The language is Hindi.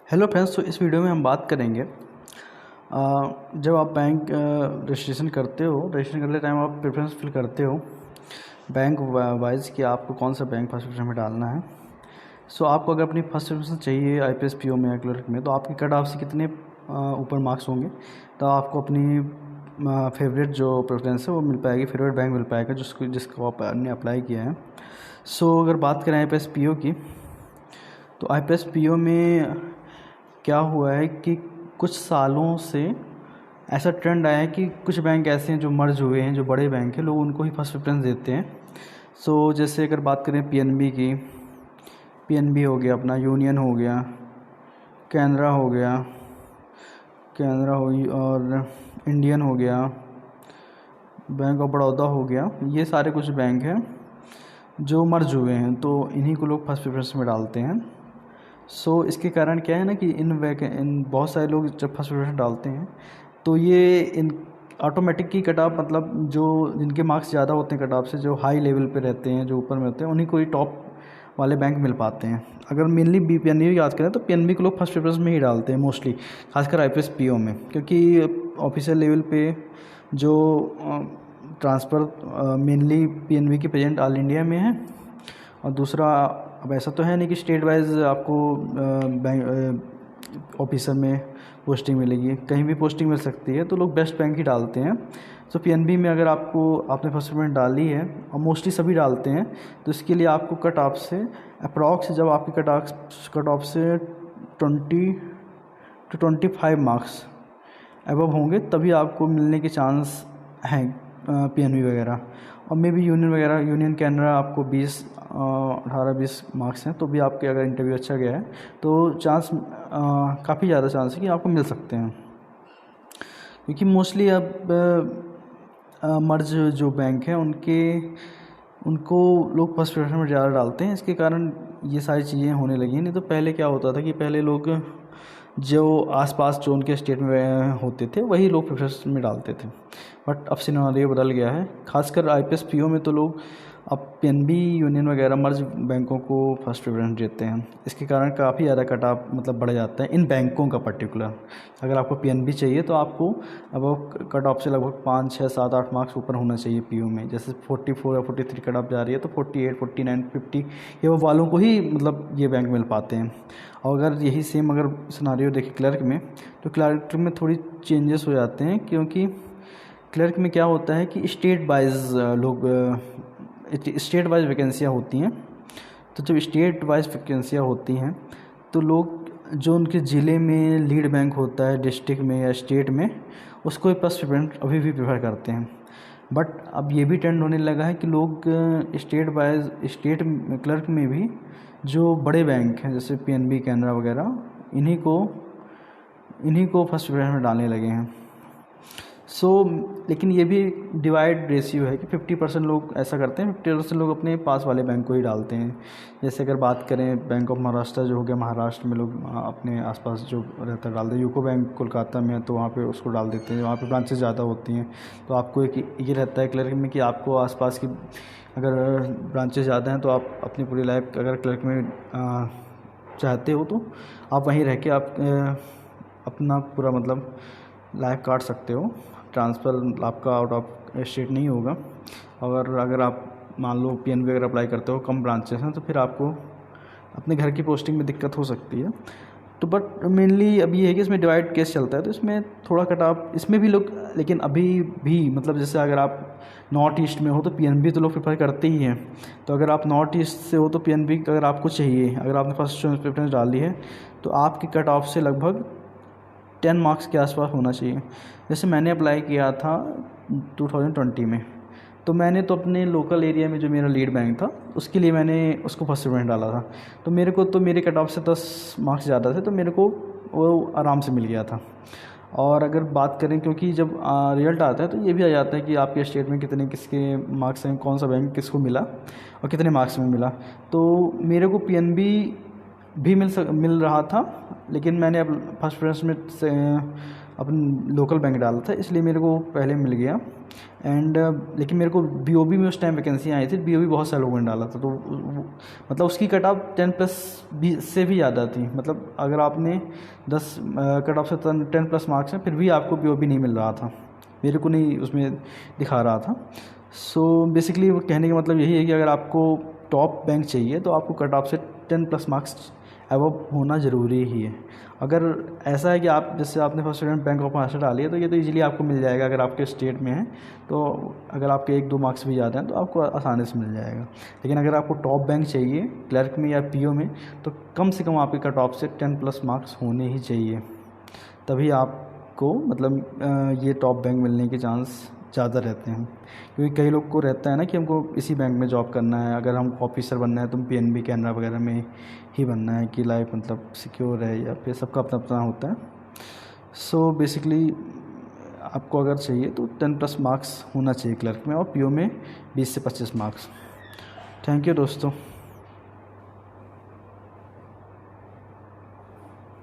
Hello friends. तो इस वीडियो में हम बात करेंगे जब आप बैंक रजिस्ट्रेशन करते हो, रजिस्ट्रेशन करते टाइम आप प्रेफरेंस फिल करते हो बैंक वाइज कि आपको कौन सा बैंक फर्स्ट प्रेफरेंस में डालना है। सो आपको अगर अपनी फर्स्ट प्रेफरेंस चाहिए आईपीएस पीओ में या क्लर्क में, तो आपके कट ऑफ से कितने ऊपर मार्क्स होंगे तो आपको अपनी फेवरेट जो प्रेफरेंस है वो मिल पाएगी, फेवरेट बैंक मिल पाएगा जिसको आपने अप्लाई किया है। सो अगर बात करें आईपीएस पीओ की, तो आईपीएस पीओ में क्या हुआ है कि कुछ सालों से ऐसा ट्रेंड आया है कि कुछ बैंक ऐसे हैं जो मर्ज हुए हैं, जो बड़े बैंक हैं, लोग उनको ही फर्स्ट प्रेफरेंस देते हैं। सो जैसे अगर बात करें पीएनबी की, पीएनबी हो गया, अपना यूनियन हो गया, कैनरा हो गया, कैनरा हुई, और इंडियन हो गया, बैंक ऑफ बड़ौदा हो गया, ये सारे कुछ बैंक हैं जो मर्ज हुए हैं, तो इन्हीं को लोग फर्स्ट प्रेफरेंस में डालते हैं। सो इसके कारण क्या है ना कि इन बहुत सारे लोग जब फर्स्ट प्रेफरेंस डालते हैं तो ये इन ऑटोमेटिक की कट ऑफ, मतलब जो जिनके मार्क्स ज़्यादा होते हैं कट ऑफ से, जो हाई लेवल पे रहते हैं, जो ऊपर में होते हैं, उन्हीं को ही टॉप वाले बैंक मिल पाते हैं। अगर मेनली पीएनबी की बात करें तो पीएनबी को लोग फर्स्ट प्रेफरेंस में ही डालते हैं मोस्टली, खासकर आईपीएस पीओ में, क्योंकि ऑफिशियल लेवल पे जो ट्रांसफ़र मेनली पीएनबी के प्रेजेंट ऑल इंडिया में है, और दूसरा अब ऐसा तो है नहीं कि स्टेट वाइज आपको बैंक ऑफिसर में पोस्टिंग मिलेगी, कहीं भी पोस्टिंग मिल सकती है, तो लोग बेस्ट बैंक ही डालते हैं। तो पीएनबी में अगर आपने फर्स्ट प्रेफरेंस डाली है, और मोस्टली सभी डालते हैं, तो इसके लिए आपको कट ऑफ से अप्रॉक्स, जब आपकी कट ऑफ से 20 to 25 मार्क्स एबव होंगे तभी आपको मिलने के चांस हैं पीएनबी वगैरह। और मे भी यूनियन वगैरह, यूनियन कैनरा आपको 18-20 मार्क्स हैं, तो भी आपके अगर इंटरव्यू अच्छा गया है तो चांस काफ़ी ज़्यादा चांस है कि आपको मिल सकते हैं, क्योंकि मोस्टली अब मर्ज जो बैंक हैं उनको लोग फर्स्ट प्रेफरेंस में ज़्यादा डालते हैं। इसके कारण ये सारी चीज़ें होने लगी हैं। नहीं तो पहले क्या होता था कि पहले लोग जो आसपास जो उनके स्टेट में होते थे वही लोग प्रेफरेंस में डालते थे, बट अब सिनेरियो बदल गया है। खासकर आईपीएस पीओ में तो लोग अब पीएनबी, यूनियन वगैरह मर्ज बैंकों को फर्स्ट प्रेफरेंस देते हैं। इसके कारण काफ़ी ज़्यादा कट ऑफ मतलब बढ़ जाता है इन बैंकों का पर्टिकुलर। अगर आपको पीएनबी चाहिए तो आपको अब कट ऑफ से लगभग 5, 6, 7, 8 मार्क्स ऊपर होना चाहिए पीओ में। जैसे 44 या 43 कट ऑफ जा रही है तो 48, 49, 50 ये वो वालों को ही मतलब ये बैंक मिल पाते हैं। और अगर यही सेम अगर सिनेरियो देखें क्लर्क में, तो क्लर्क में थोड़ी चेंजेस हो जाते हैं, क्योंकि क्लर्क में क्या होता है कि स्टेट वाइज वैकेंसियाँ होती हैं। तो जब स्टेट वाइज वैकेंसियाँ होती हैं तो लोग जो उनके ज़िले में लीड बैंक होता है, डिस्ट्रिक्ट में या स्टेट में, उसको ही फर्स्ट प्रेफरेंस अभी भी प्रेफर करते हैं। बट अब ये भी ट्रेंड होने लगा है कि लोग स्टेट क्लर्क में भी जो बड़े बैंक हैं जैसे पीएनबी, कैनरा वगैरह, इन्हीं को फर्स्ट प्रेफरेंस में डालने लगे हैं। लेकिन ये भी डिवाइड रेशियो है कि 50% लोग ऐसा करते हैं, 50% लोग अपने पास वाले बैंक को ही डालते हैं। जैसे अगर बात करें बैंक ऑफ महाराष्ट्र जो हो गया, महाराष्ट्र में लोग अपने आसपास जो रहता है डालते हैं। यूको बैंक कोलकाता में है तो वहाँ पे उसको डाल देते हैं, वहाँ पे ब्रांचेस ज़्यादा होती हैं। तो आपको एक ये रहता है क्लर्क में कि आपको आसपास की अगर ब्रांचेस ज़्यादा हैं तो आप अपनी पूरी लाइफ अगर क्लर्क में चाहते हो तो आप वहीं रह के आप अपना पूरा मतलब लाइफ काट सकते हो। ट्रांसफ़र आपका आउट ऑफ स्टेट नहीं होगा। अगर आप मान लो पीएनबी अगर अप्लाई करते हो, कम ब्रांचेस हैं, तो फिर आपको अपने घर की पोस्टिंग में दिक्कत हो सकती है। तो बट मेनली अब ये है कि इसमें डिवाइड केस चलता है, तो इसमें थोड़ा कट ऑफ इसमें भी लोग, लेकिन अभी भी मतलब जैसे अगर आप नॉर्थ ईस्ट में हो तो पीएनबी तो लोग प्रेफर करते ही हैं। तो अगर आप नॉर्थ ईस्ट से हो तो पीएनबी अगर आपको चाहिए, अगर आपने फर्स्ट प्रेफरेंस डाल दी है तो आपकी कट ऑफ से लगभग 10 मार्क्स के आसपास होना चाहिए। जैसे मैंने अप्लाई किया था 2020 में, तो मैंने तो अपने लोकल एरिया में जो मेरा लीड बैंक था उसके लिए मैंने उसको फर्स्ट प्रेफरेंस डाला था। तो मेरे कट ऑफ से 10 मार्क्स ज़्यादा थे, तो मेरे को वो आराम से मिल गया था। और अगर बात करें, क्योंकि जब रिजल्ट आता है तो ये भी आ जाता है कि आपके स्टेट में कितने किसके मार्क्स हैं, कौन सा बैंक किसको मिला और कितने मार्क्स में मिला। तो मेरे को पीएनबी भी मिल रहा था, लेकिन मैंने अब फर्स्ट प्रेफरेंस में अपन लोकल बैंक डाला था, इसलिए मेरे को पहले मिल गया। एंड लेकिन मेरे को बीओबी में उस टाइम वैकेंसी आई थी, बीओबी बहुत सारे लोगों ने डाला था, तो मतलब उसकी कट ऑफ 10+ भी से भी ज़्यादा थी। मतलब अगर आपने 10 कट ऑफ से 10+ मार्क्स हैं, फिर भी आपको बीओबी नहीं मिल रहा था, मेरे को नहीं उसमें दिखा रहा था। सो बेसिकली वो कहने का मतलब यही है कि अगर आपको टॉप बैंक चाहिए तो आपको कट ऑफ से 10+ मार्क्स अबव होना ज़रूरी ही है। अगर ऐसा है कि आप जैसे आपने first student bank of Maharashtra डाली है, तो ये तो इजीली आपको मिल जाएगा अगर आपके स्टेट में है, तो अगर आपके 1-2 मार्क्स भी ज़्यादा हैं तो आपको आसानी से मिल जाएगा। लेकिन अगर आपको टॉप बैंक चाहिए क्लर्क में या पीओ में, तो कम से कम आपके कट ऑफ से 10+ मार्क्स होने ही चाहिए, तभी आपको मतलब ये टॉप बैंक मिलने के चांस ज़्यादा रहते हैं। क्योंकि कई लोग को रहता है ना कि हमको इसी बैंक में जॉब करना है, अगर हम ऑफिसर बनना है तो पीएनबी कैनरा वगैरह में ही बनना है कि लाइफ मतलब सिक्योर है, या फिर सबका अपना अपना होता है। सो बेसिकली आपको अगर चाहिए तो 10+ मार्क्स होना चाहिए क्लर्क में, और पीओ में 20 से 25 मार्क्स। थैंक यू दोस्तों।